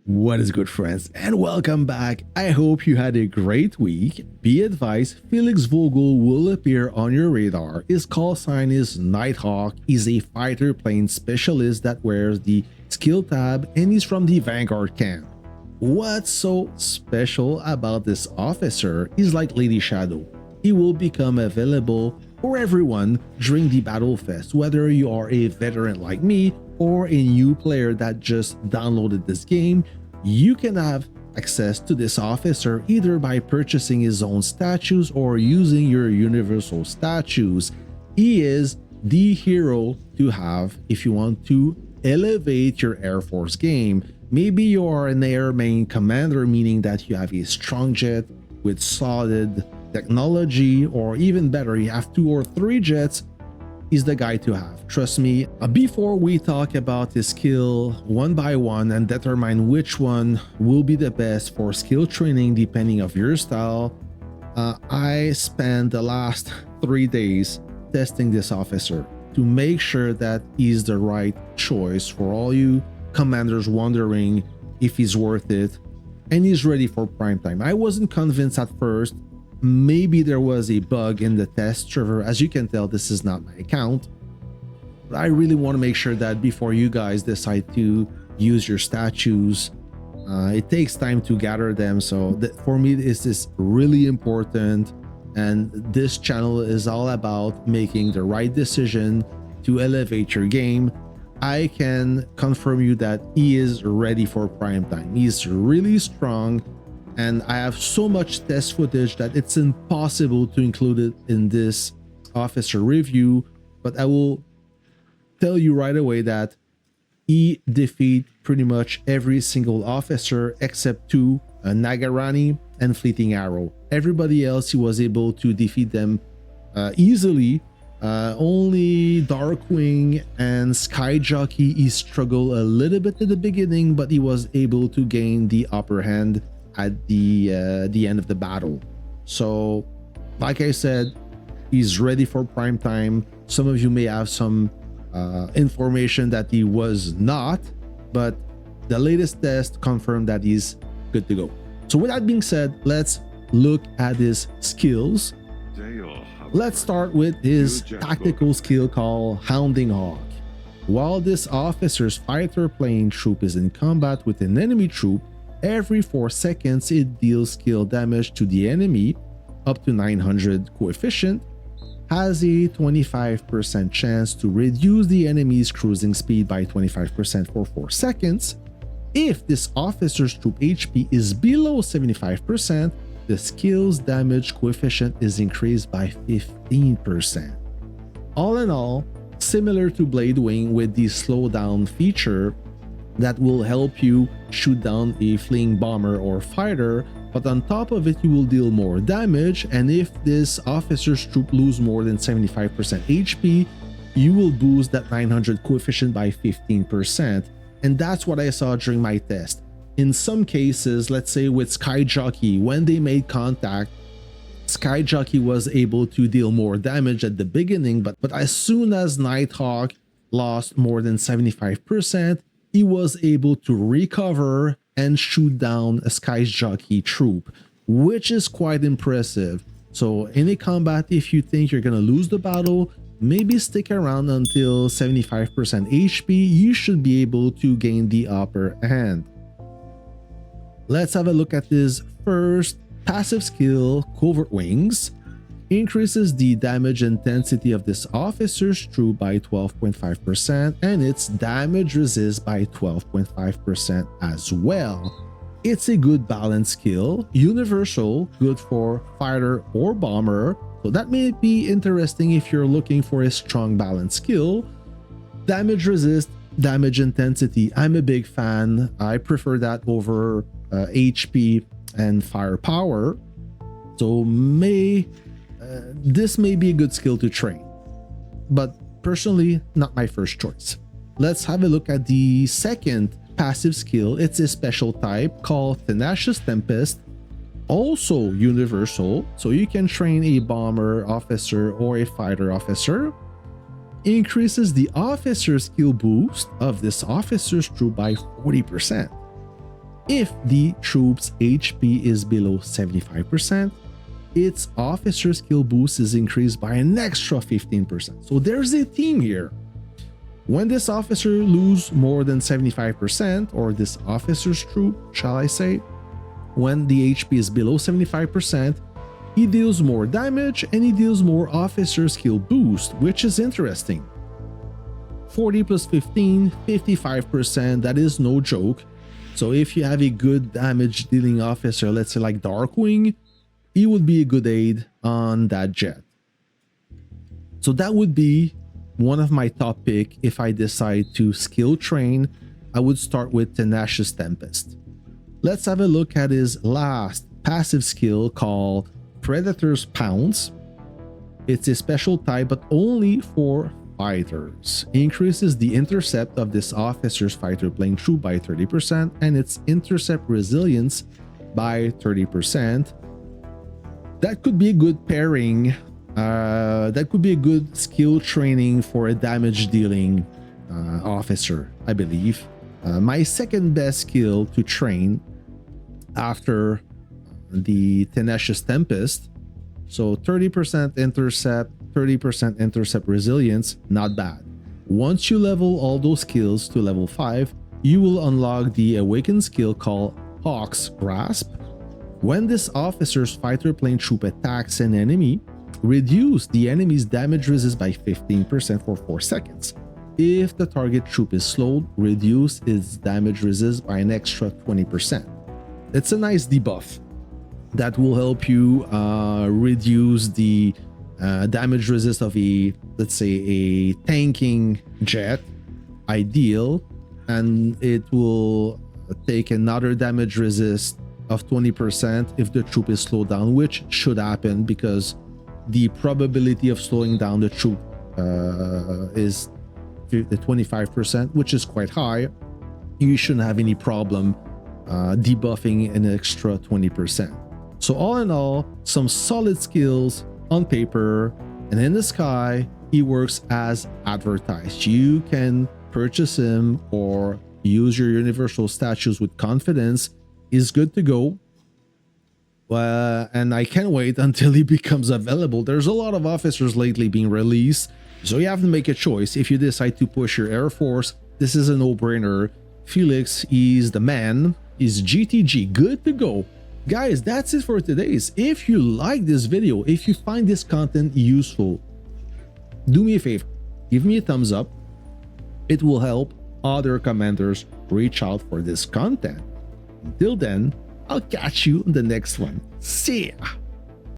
What is good, friends, and welcome back. I hope you had a great week. Be advised, Felix Vogel will appear on your radar. His call sign is Nighthawk. He's a fighter plane specialist that wears the skill tab, and he's from the Vanguard camp. What's so special about this officer is like Lady Shadow. He will become available for everyone during the Battle Fest, whether you are a veteran like me or a new player that just downloaded this game. You can have access to this officer either by purchasing his own statues or using your universal statues. He is the hero to have if you want to elevate your Air Force game. Maybe you are an air main commander, meaning that you have a strong jet with solid technology, or even better, you have 2 or 3 jets. Is the guy to have. Trust me. Before we talk about his skill one by one and determine which one will be the best for skill training depending of your style, I spent the last 3 days testing this officer to make sure that he's the right choice for all you commanders wondering if he's worth it and he's ready for prime time. I wasn't convinced at first. Maybe there was a bug in the test server. As you can tell, this is not my account, but I really want to make sure that before you guys decide to use your statues, it takes time to gather them. So for me, this is really important, and this channel is all about making the right decision to elevate your game. I can confirm you that he is ready for prime time. He's really strong, and I have so much test footage that it's impossible to include it in this officer review, but I will tell you right away that he defeated pretty much every single officer except 2, Nagarani and Fleeting Arrow. Everybody else, he was able to defeat them easily. Only Darkwing and Skyjockey, he struggled a little bit at the beginning, but he was able to gain the upper hand at the end of the battle. So like I said, he's ready for prime time. Some of you may have some information that he was not, but the latest test confirmed that he's good to go. So with that being said, let's look at his skills. Let's start with his tactical skill called Hounding Hawk. While this officer's fighter plane troop is in combat with an enemy troop, every 4 seconds it deals skill damage to the enemy up to 900 coefficient, has a 25% chance to reduce the enemy's cruising speed by 25% for 4 seconds. If this officer's troop HP is below 75%, the skill's damage coefficient is increased by 15%. All in all, similar to Blade Wing with the slowdown feature that will help you shoot down a fleeing bomber or fighter, but on top of it you will deal more damage, and if this officer's troop lose more than 75% HP, you will boost that 900 coefficient by 15%, and that's what I saw during my test. In some cases, let's say with Skyjockey, when they made contact, Skyjockey was able to deal more damage at the beginning, but as soon as Nighthawk lost more than 75%, he was able to recover and shoot down a Skyjockey troop, which is quite impressive. So in a combat, if you think you're gonna lose the battle, maybe stick around until 75% HP. You should be able to gain the upper hand. Let's have a look at his first passive skill, Covert Wings. Increases the damage intensity of this officer's troop by 12.5% and its damage resist by 12.5% as well. It's a good balance skill, universal, good for fighter or bomber, so that may be interesting if you're looking for a strong balance skill. Damage resist, damage intensity, I'm a big fan. I prefer that over HP and firepower, so this may be a good skill to train, but personally not my first choice. Let's have a look at the second passive skill. It's a special type called Tenacious Tempest, also universal, so you can train a bomber officer or a fighter officer. Increases the officer skill boost of this officer's troop by 40%. If the troop's HP is below 75%, its officer skill boost is increased by an extra 15%. So there's a theme here. When this officer loses more than 75%, or this officer's troop, shall I say, when the HP is below 75%, he deals more damage and he deals more officer skill boost, which is interesting. 40 plus 15, 55%, that is no joke. So if you have a good damage dealing officer, let's say like Darkwing, he would be a good aid on that jet. So that would be one of my top pick. If I decide to skill train, I would start with Tenacious Tempest. Let's have a look at his last passive skill called Predator's Pounce. It's a special type, but only for fighters. Increases the intercept of this officer's fighter plane troop by 30% and its intercept resilience by 30%. That could be a good pairing. That could be a good skill training for a damage dealing officer, I believe. My second best skill to train after the Tenacious Tempest. So 30% intercept, 30% intercept resilience, not bad. Once you level all those skills to level 5, you will unlock the awakened skill called Hawk's Grasp. When this officer's fighter plane troop attacks an enemy, reduce the enemy's damage resist by 15% for 4 seconds. If the target troop is slowed, reduce its damage resist by an extra 20%. It's a nice debuff that will help you reduce the damage resist of a, let's say, a tanking jet, ideal, and it will take another damage resist of 20% if the troop is slowed down, which should happen because the probability of slowing down the troop is 25%, which is quite high. You shouldn't have any problem debuffing an extra 20%. So all in all, some solid skills on paper, and in the sky, he works as advertised. You can purchase him or use your universal statues with confidence. Is good to go. And I can't wait until he becomes available. There's a lot of officers lately being released, so you have to make a choice. If you decide to push your Air Force, this is a no-brainer. Felix is the man. He's GTG, good to go. Guys, that's it for today's. If you like this video, if you find this content useful, do me a favor, give me a thumbs up. It will help other commanders reach out for this content. Until then, I'll catch you in the next one. See ya!